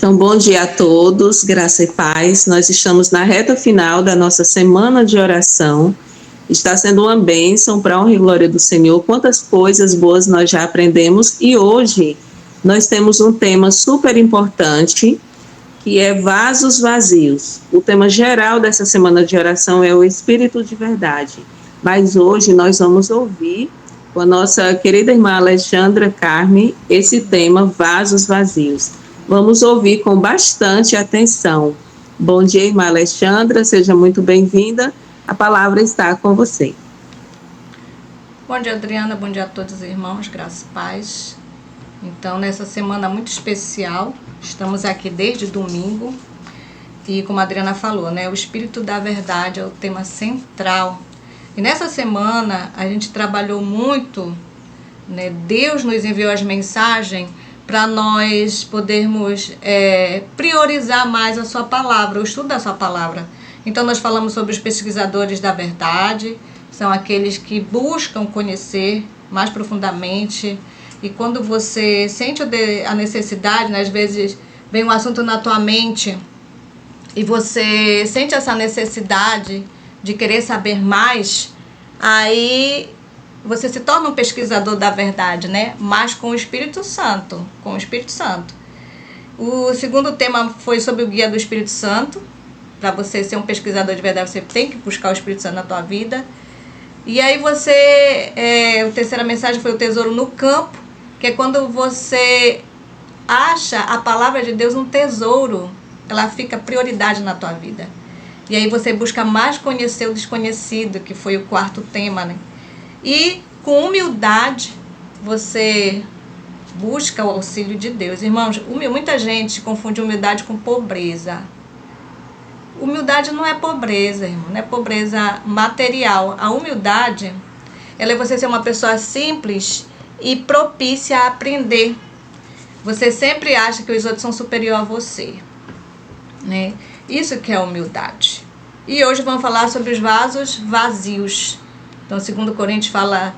Então, bom dia a todos, graça e paz. Nós estamos na reta final da nossa semana de oração. Está sendo uma bênção para a honra e glória do Senhor. Quantas coisas boas nós já aprendemos. E hoje nós temos um tema super importante, que é vasos vazios. O tema geral dessa semana de oração é o Espírito de Verdade. Mas hoje nós vamos ouvir com a nossa querida irmã Alexandra Carme esse tema, vasos vazios. Vamos ouvir com bastante atenção. Bom dia, irmã Alexandra, seja muito bem-vinda. A palavra está com você. Bom dia, Adriana, bom dia a todos os irmãos, graças e paz. Então, nessa semana muito especial, estamos aqui desde domingo e, como a Adriana falou, né, o Espírito da Verdade é o tema central. E nessa semana a gente trabalhou muito, né, Deus nos enviou as mensagens para nós podermos priorizar mais a sua palavra, o estudo da sua palavra. Então nós falamos sobre os pesquisadores da verdade, são aqueles que buscam conhecer mais profundamente. E quando você sente a necessidade, né, às vezes vem um assunto na tua mente e você sente essa necessidade de querer saber mais, aí você se torna um pesquisador da verdade, né? Mas com o Espírito Santo, com o Espírito Santo. O segundo tema foi sobre o guia do Espírito Santo. Para você ser um pesquisador de verdade, você tem que buscar o Espírito Santo na tua vida. E aí a terceira mensagem foi o tesouro no campo, que é quando você acha a palavra de Deus um tesouro, ela fica prioridade na tua vida. E aí você busca mais conhecer o desconhecido, que foi o quarto tema, né? E com humildade você busca o auxílio de Deus. Irmãos, muita gente confunde humildade com pobreza. Humildade não é pobreza, irmão, não é pobreza material. A humildade, ela é você ser uma pessoa simples e propícia a aprender. Você sempre acha que os outros são superiores a você, né? Isso que é humildade. E hoje vamos falar sobre os vasos vazios. Então, 2 Coríntios fala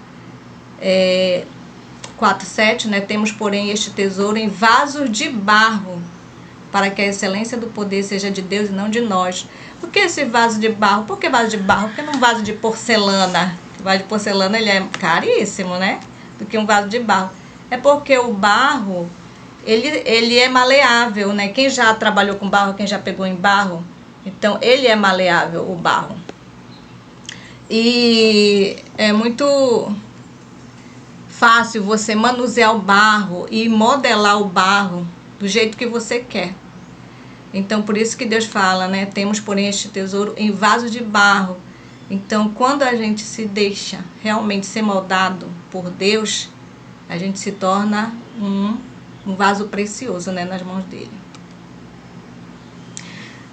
4:7, né? Temos, porém, este tesouro em vasos de barro, para que a excelência do poder seja de Deus e não de nós. Por que esse vaso de barro? Por que vaso de barro? Por que não vaso de porcelana? O vaso de porcelana ele é caríssimo, né? Do que um vaso de barro. É porque o barro, ele é maleável, né? Quem já trabalhou com barro, quem já pegou em barro, então ele é maleável, o barro. E é muito fácil você manusear o barro e modelar o barro do jeito que você quer. Então, por isso que Deus fala, né? Temos, porém, este tesouro em vaso de barro. Então, quando a gente se deixa realmente ser moldado por Deus, a gente se torna um vaso precioso, né, nas mãos dele.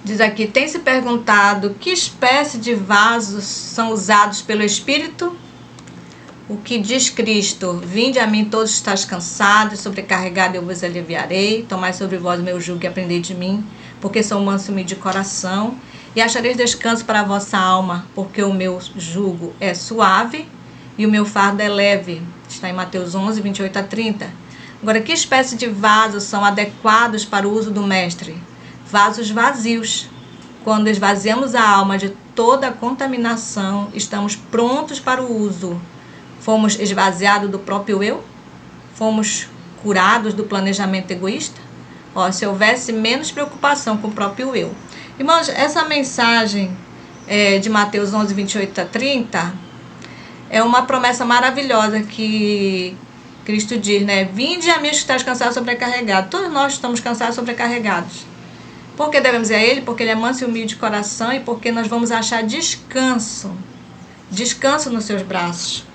Diz aqui, tem se perguntado que espécie de vasos são usados pelo Espírito? O que diz Cristo? Vinde a mim todos estáis cansados, sobrecarregados, eu vos aliviarei. Tomai sobre vós o meu jugo e aprendei de mim, porque sou manso e humilde de coração. E achareis descanso para a vossa alma, porque o meu jugo é suave e o meu fardo é leve. Está em Mateus 11:28-30. Agora, que espécie de vasos são adequados para o uso do mestre? Vasos vazios. Quando esvaziamos a alma de toda a contaminação, estamos prontos para o uso. Fomos esvaziados do próprio eu? Fomos curados do planejamento egoísta? Se houvesse menos preocupação com o próprio eu. Irmãos, essa mensagem de Mateus 11:28-30 é uma promessa maravilhosa que Cristo diz, né? Vinde a mim que estáis cansados e sobrecarregados. Todos nós estamos cansados e sobrecarregados. Por que devemos ir a Ele? Porque Ele é manso e humilde de coração e porque nós vamos achar descanso nos seus braços.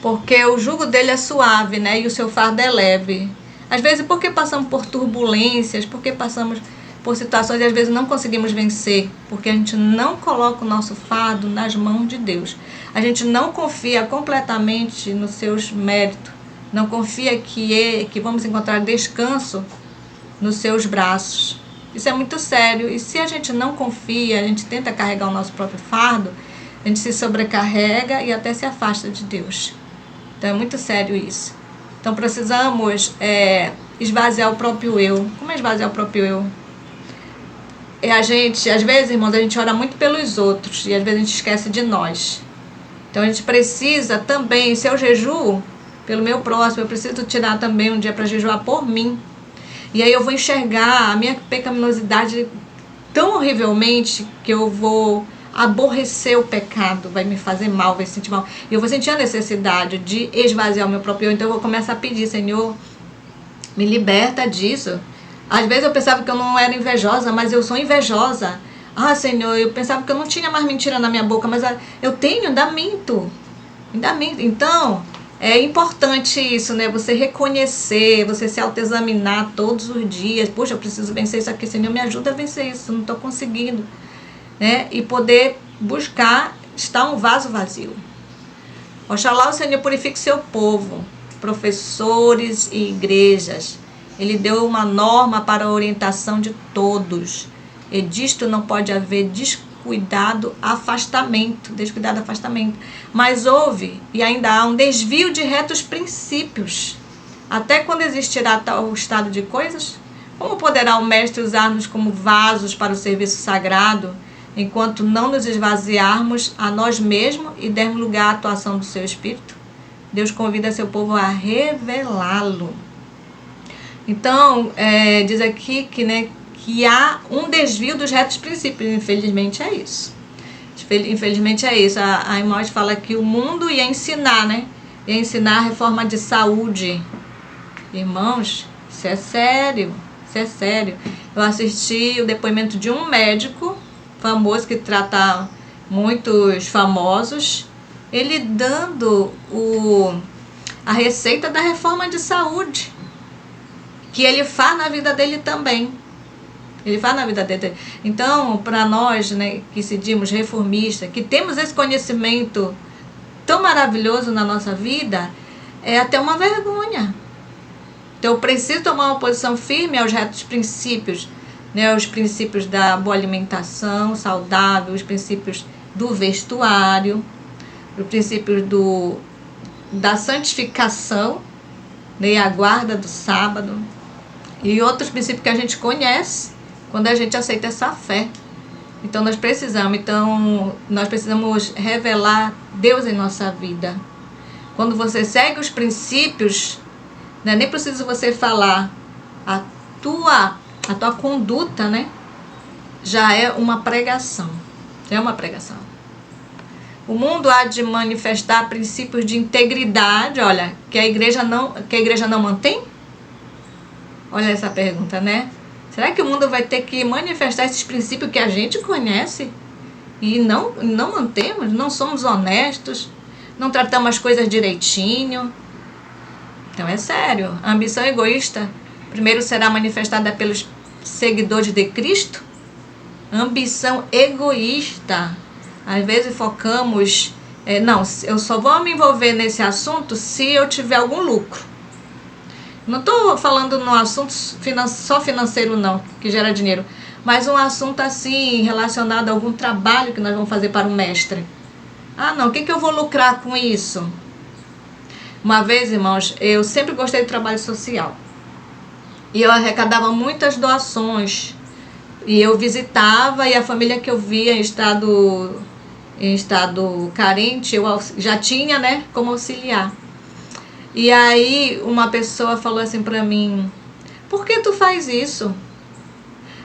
Porque o jugo dele é suave, né? E o seu fardo é leve. Às vezes, porque passamos por turbulências, porque passamos por situações e às vezes não conseguimos vencer, porque a gente não coloca o nosso fardo nas mãos de Deus. A gente não confia completamente nos seus méritos. Não confia que vamos encontrar descanso nos seus braços. Isso é muito sério. E se a gente não confia, a gente tenta carregar o nosso próprio fardo, a gente se sobrecarrega e até se afasta de Deus. Então é muito sério isso. Então precisamos esvaziar o próprio eu. Como é esvaziar o próprio eu? A gente, às vezes, irmãos, a gente ora muito pelos outros e às vezes a gente esquece de nós. Então a gente precisa também, se eu jejuo pelo meu próximo, eu preciso tirar também um dia para jejuar por mim. E aí eu vou enxergar a minha pecaminosidade tão horrivelmente que eu vou aborrecer o pecado, vai me fazer mal, vai me sentir mal. E eu vou sentir a necessidade de esvaziar o meu próprio eu. Então eu vou começar a pedir: Senhor, me liberta disso. Às vezes eu pensava que eu não era invejosa, mas eu sou invejosa. Ah, Senhor, eu pensava que eu não tinha mais mentira na minha boca, mas eu tenho, ainda minto. Então, é importante isso, né? Você reconhecer, você se autoexaminar todos os dias. Poxa, eu preciso vencer isso aqui, Senhor, me ajuda a vencer isso, não estou conseguindo. Né? E poder buscar estar um vaso vazio. Oxalá o Senhor purifique seu povo, professores e igrejas. Ele deu uma norma para a orientação de todos. E disto não pode haver descuidado afastamento. Mas houve e ainda há um desvio de retos princípios. Até quando existirá tal estado de coisas? Como poderá o mestre usar-nos como vasos para o serviço sagrado, enquanto não nos esvaziarmos a nós mesmos e dermos lugar à atuação do seu Espírito? Deus convida seu povo a revelá-lo. Então, diz aqui que há um desvio dos retos princípios. Infelizmente é isso. A irmã fala que o mundo ia ensinar, né? Ia ensinar a reforma de saúde. Irmãos, isso é sério. Eu assisti o depoimento de um médico famoso que trata muitos famosos, ele dando a receita da reforma de saúde, que ele faz na vida dele também. Então, para nós, né, que se dizemos reformistas, que temos esse conhecimento tão maravilhoso na nossa vida, é até uma vergonha. Então, eu preciso tomar uma posição firme aos retos princípios, né, os princípios da boa alimentação saudável, os princípios do vestuário, os princípios da santificação, né, a guarda do sábado, e outros princípios que a gente conhece quando a gente aceita essa fé. Então nós precisamos revelar Deus em nossa vida. Quando você segue os princípios, né, nem precisa você falar, a tua conduta, né, já é uma pregação. O mundo há de manifestar princípios de integridade, olha, que a igreja não mantém? Olha essa pergunta, né? Será que o mundo vai ter que manifestar esses princípios que a gente conhece e não mantemos? Não somos honestos? Não tratamos as coisas direitinho? Então é sério. A ambição egoísta primeiro será manifestada pelos seguidores de Cristo. Ambição egoísta. Às vezes focamos... eu só vou me envolver nesse assunto se eu tiver algum lucro. Não estou falando num assunto só financeiro não, que gera dinheiro, mas um assunto assim, relacionado a algum trabalho que nós vamos fazer para o mestre. Ah não, o que eu vou lucrar com isso? Uma vez, irmãos, eu sempre gostei do trabalho social. E eu arrecadava muitas doações. E eu visitava, e a família que eu via em estado carente, eu já tinha, né, como auxiliar. E aí uma pessoa falou assim pra mim: por que tu faz isso?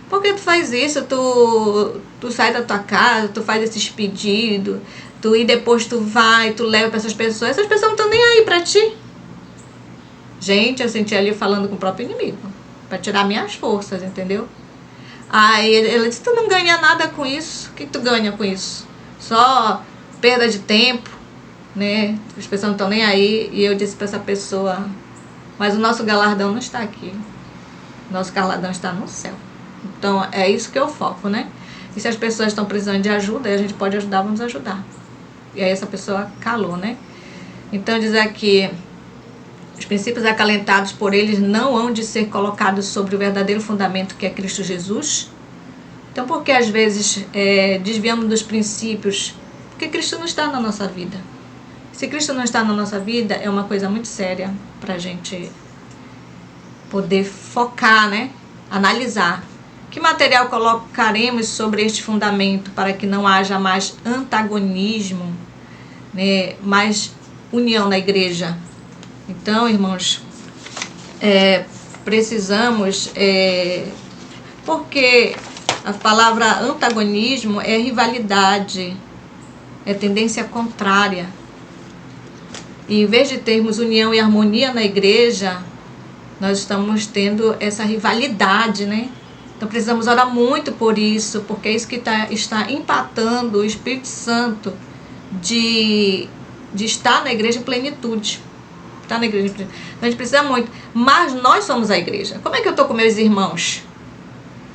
Por que tu faz isso? Tu sai da tua casa, tu faz esses pedidos, e depois tu leva pra essas pessoas não estão nem aí pra ti. Gente, eu senti ali falando com o próprio inimigo, pra tirar minhas forças, entendeu? Aí ele disse: tu não ganha nada com isso. O que tu ganha com isso? Só perda de tempo, né? As pessoas não estão nem aí. E eu disse para essa pessoa: mas o nosso galardão não está aqui, o nosso galardão está no céu. Então é isso que eu foco, né? E se as pessoas estão precisando de ajuda, a gente pode ajudar, vamos ajudar. E aí essa pessoa calou, né? Então diz aqui: os princípios acalentados por eles não hão de ser colocados sobre o verdadeiro fundamento que é Cristo Jesus. Então por que às vezes desviamos dos princípios? Porque Cristo não está na nossa vida. Se Cristo não está na nossa vida, é uma coisa muito séria para a gente poder focar, né? Analisar. Que material colocaremos sobre este fundamento para que não haja mais antagonismo, né? Mais união na igreja? Então, irmãos, precisamos, porque a palavra antagonismo é rivalidade, é tendência contrária. E em vez de termos união e harmonia na igreja, nós estamos tendo essa rivalidade, né? Então precisamos orar muito por isso, porque é isso que está empatando o Espírito Santo de estar na igreja em plenitude. Estar na igreja em plenitude. Então a gente precisa muito. Mas nós somos a igreja. Como é que eu estou com meus irmãos?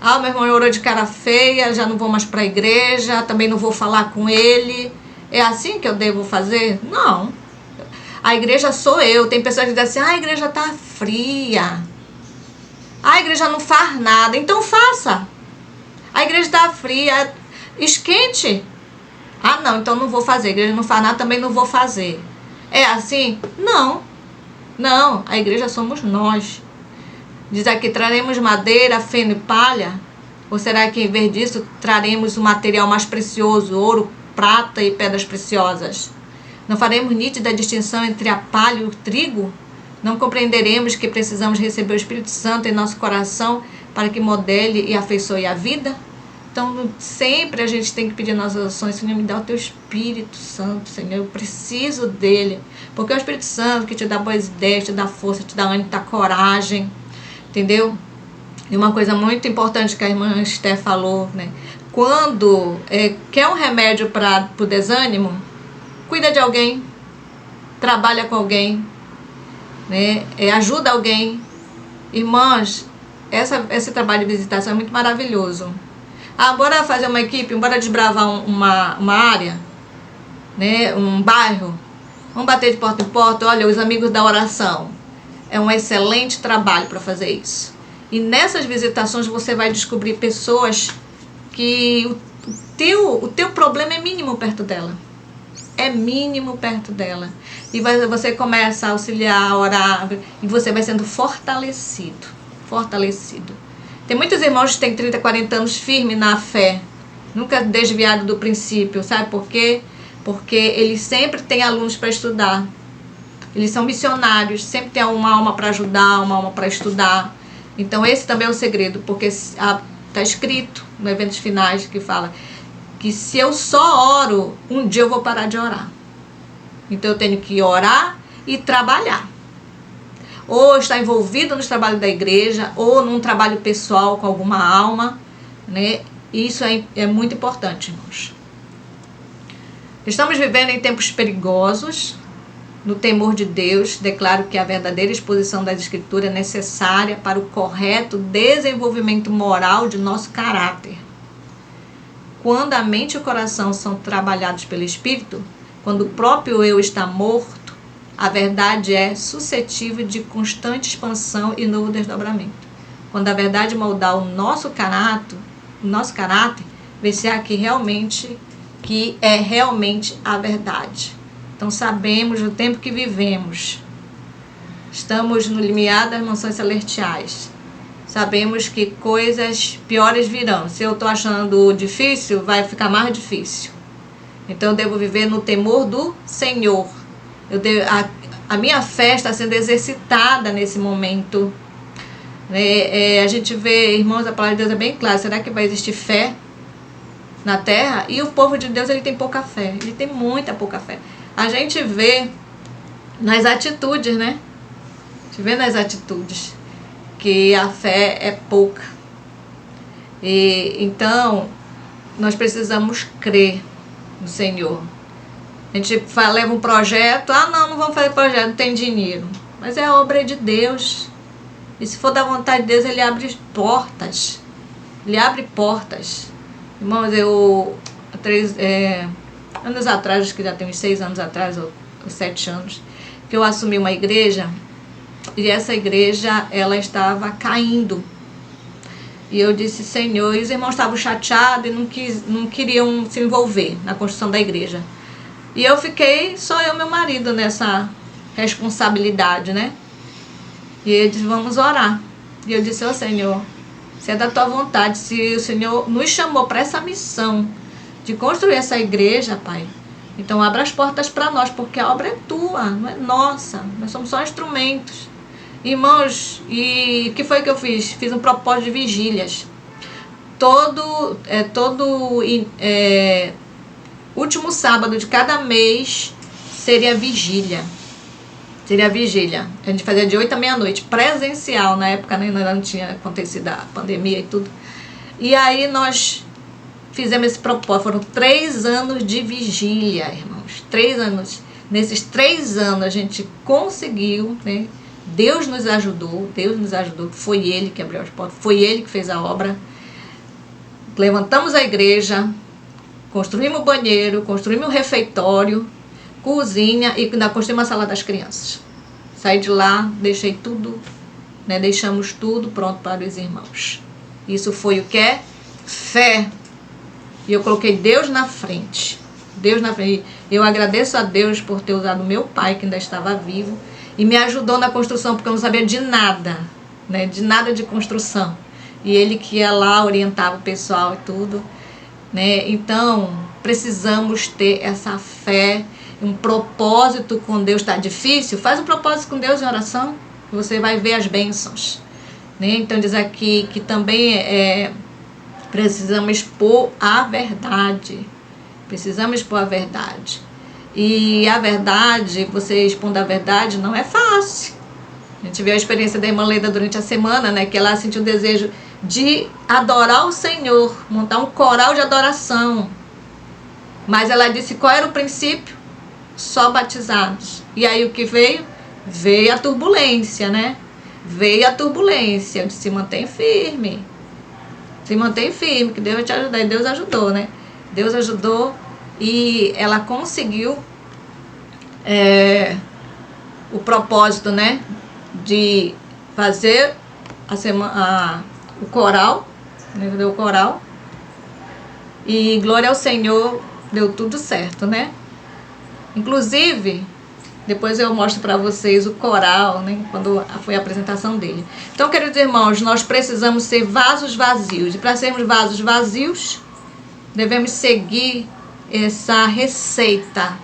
Meu irmão orou de cara feia, já não vou mais para a igreja, também não vou falar com ele. É assim que eu devo fazer? Não. A igreja sou eu. Tem pessoas que dizem assim, a igreja está fria. A igreja não faz nada. Então faça. A igreja está fria. Esquente. Não, então não vou fazer. A igreja não faz nada, também não vou fazer. É assim? Não. Não, a igreja somos nós. Diz aqui, traremos madeira, feno e palha? Ou será que em vez disso traremos o material mais precioso, ouro, prata e pedras preciosas? Não faremos nítida distinção entre a palha e o trigo? Não compreenderemos que precisamos receber o Espírito Santo em nosso coração para que modele e afeiçoe a vida? Então, sempre a gente tem que pedir nas orações, Senhor, me dá o teu Espírito Santo, Senhor, eu preciso dele. Porque é o Espírito Santo que te dá boas ideias, te dá força, te dá ânimo, te dá coragem, entendeu? E uma coisa muito importante que a irmã Esther falou, né? Quando quer um remédio para o desânimo, cuida de alguém, trabalha com alguém, né? Ajuda alguém. Irmãs, esse trabalho de visitação é muito maravilhoso. Bora fazer uma equipe, bora desbravar uma área, né? Um bairro. Vamos bater de porta em porta. Olha, os amigos da oração. É um excelente trabalho para fazer isso. E nessas visitações você vai descobrir pessoas que o teu problema é mínimo perto dela. É mínimo perto dela. E você começa a auxiliar, a orar, e você vai sendo fortalecido. Fortalecido. Tem muitos irmãos que têm 30, 40 anos firmes na fé. Nunca desviado do princípio. Sabe por quê? Porque eles sempre têm alunos para estudar. Eles são missionários. Sempre tem uma alma para ajudar, uma alma para estudar. Então esse também é o segredo. Porque está escrito no Eventos Finais que fala que se eu só oro, um dia eu vou parar de orar. Então eu tenho que orar e trabalhar. Ou estar envolvido no trabalho da igreja, ou num trabalho pessoal com alguma alma, né? Isso é muito importante, irmãos. Estamos vivendo em tempos perigosos. No temor de Deus, declaro que a verdadeira exposição das Escrituras é necessária para o correto desenvolvimento moral de nosso caráter. Quando a mente e o coração são trabalhados pelo Espírito, quando o próprio eu está morto, a verdade é suscetível de constante expansão e novo desdobramento. Quando a verdade moldar o nosso caráter, ver-se-á que é realmente a verdade. Então sabemos o tempo que vivemos. Estamos no limiar das mansões celestiais. Sabemos que coisas piores virão. Se eu estou achando difícil, vai ficar mais difícil. Então eu devo viver no temor do Senhor. A minha fé está sendo exercitada nesse momento. A gente vê, irmãos, a palavra de Deus é bem clara. Será que vai existir fé na terra? E o povo de Deus, ele tem pouca fé. Ele tem muita pouca fé. A gente vê nas atitudes, né? A gente vê nas atitudes que a fé é pouca. Então, nós precisamos crer no Senhor. A gente leva um projeto, não vamos fazer projeto, não tem dinheiro. Mas é a obra de Deus. E se for da vontade de Deus, Ele abre portas. Ele abre portas. Irmãos, há 3 anos atrás, acho que já tem uns 6 anos atrás, ou 7 anos, que eu assumi uma igreja, e essa igreja, ela estava caindo. E eu disse, Senhor, e os irmãos estavam chateados e não queriam se envolver na construção da igreja. E eu fiquei, só eu e meu marido, nessa responsabilidade, né? E ele disse, vamos orar. E eu disse, Senhor, se é da tua vontade, se o Senhor nos chamou para essa missão de construir essa igreja, Pai, então abra as portas para nós, porque a obra é tua, não é nossa. Nós somos só instrumentos. Irmãos, e o que foi que eu fiz? Fiz um propósito de vigílias. Todo último sábado de cada mês seria vigília. A gente fazia de 8 à meia-noite, presencial. Na época ainda não tinha acontecido a pandemia e tudo. E aí nós fizemos esse propósito. Foram 3 anos de vigília, irmãos. 3 anos. Nesses 3 anos a gente conseguiu, né? Deus nos ajudou. Foi Ele que abriu as portas, foi Ele que fez a obra. Levantamos a igreja, construímos o banheiro, construímos o refeitório, cozinha e ainda construímos a sala das crianças. Saí de lá, deixei tudo, né? Deixamos tudo pronto para os irmãos. Isso foi o que é? Fé. E eu coloquei Deus na frente. Eu agradeço a Deus por ter usado meu pai, que ainda estava vivo, e me ajudou na construção, porque eu não sabia de nada, né? De nada de construção. E ele que ia lá, orientava o pessoal e tudo, né? Então, precisamos ter essa fé, um propósito com Deus. Está difícil? Faz um propósito com Deus em oração, você vai ver as bênçãos, né? Então, diz aqui que também precisamos expor a verdade. E a verdade, você expondo a verdade, não é fácil. A gente viu a experiência da irmã Leida durante a semana, né? Que ela sentiu o desejo de adorar o Senhor, montar um coral de adoração. Mas ela disse qual era o princípio? Só batizados. E aí o que veio? Veio a turbulência, né? Eu disse, se mantém firme, que Deus vai te ajudar. E Deus ajudou, né? Deus ajudou e ela conseguiu o propósito, né? De fazer o coral, né? Deu o coral. E glória ao Senhor, deu tudo certo, né? Inclusive, depois eu mostro para vocês o coral, né? Quando foi a apresentação dele. Então, queridos irmãos, nós precisamos ser vasos vazios. E para sermos vasos vazios, devemos seguir essa receita,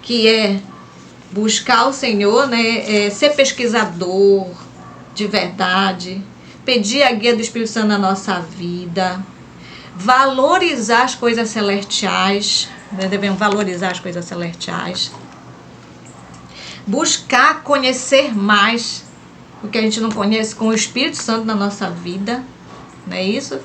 que é buscar o Senhor, né? Ser pesquisador de verdade, pedir a guia do Espírito Santo na nossa vida, valorizar as coisas celestiais, né? Devemos valorizar as coisas celestiais, buscar conhecer mais o que a gente não conhece com o Espírito Santo na nossa vida, não é isso?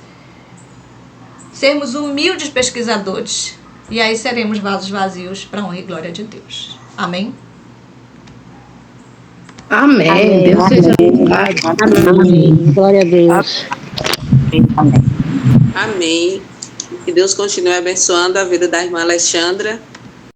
Sermos humildes pesquisadores, e aí seremos vasos vazios para a honra e glória de Deus. Amém? Amém. Deus seja louvado. Amém. Glória a Deus. Amém. Que Deus continue abençoando a vida da irmã Alexandra